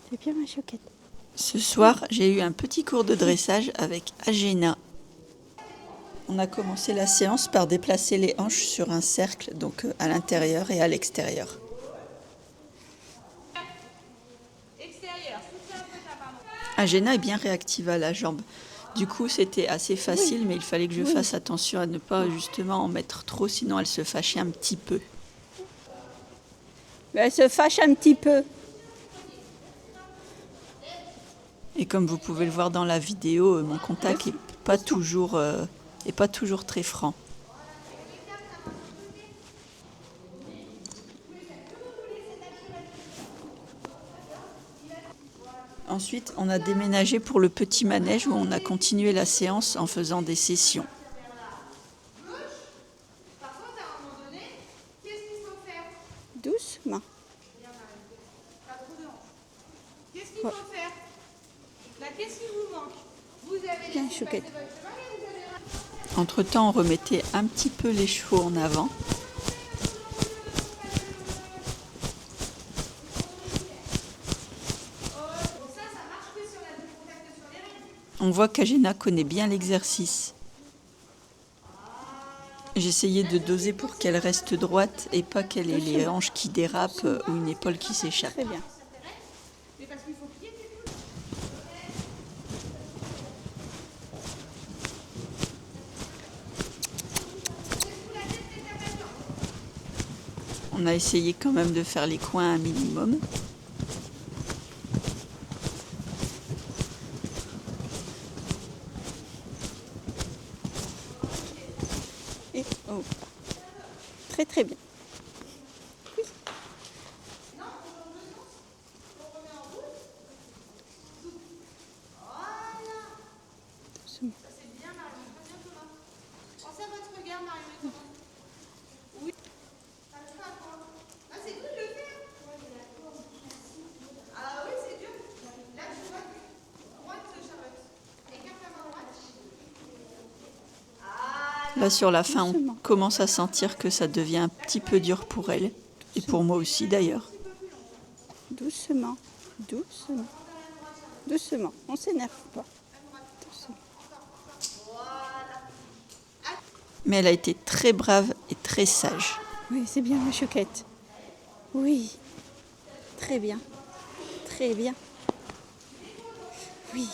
C'est bien ma choquette. Ce soir, j'ai eu un petit cours de dressage avec Agena. On a commencé la séance par déplacer les hanches sur un cercle, donc à l'intérieur et à l'extérieur. Agena est bien réactive à la jambe. Du coup, c'était assez facile, mais il fallait que je fasse attention à ne pas justement en mettre trop, sinon elle se fâchait un petit peu. Elle se fâche un petit peu. Et comme vous pouvez le voir dans la vidéo, mon contact n'est pas toujours très franc. Ensuite, on a déménagé pour le petit manège où on a continué la séance en faisant des sessions. Doucement. Qu'est-ce qu'il faut faire? Là, qu'est-ce qui vous manque? Vous avez Bien choquette. Entre-temps, on remettait un petit peu les chevaux en avant. On voit qu'Agena connaît bien l'exercice. J'essayais de doser pour qu'elle reste droite et pas qu'elle ait les hanches qui dérapent ou une épaule qui s'échappe. Très bien. On a essayé quand même de faire les coins un minimum. Et oh. Très très bien. Oui. Doucement. C'est bien, Marion. Très bien, Thomas. Pensez à votre regard, Marion et Thomas. Oui. Ah, c'est cool de le faire. Ah oui, c'est dur. Là, tu vois, droite, Charlotte. Écarte la main droite. Là, sur la fin, on commence à sentir que ça devient un petit peu dur pour elle. Et pour moi aussi, d'ailleurs. Doucement. Doucement. Doucement. On ne s'énerve pas. Doucement. Mais elle a été très brave et très sage. Oui, c'est bien ma choquette. Oui. Très bien. Très bien. Oui.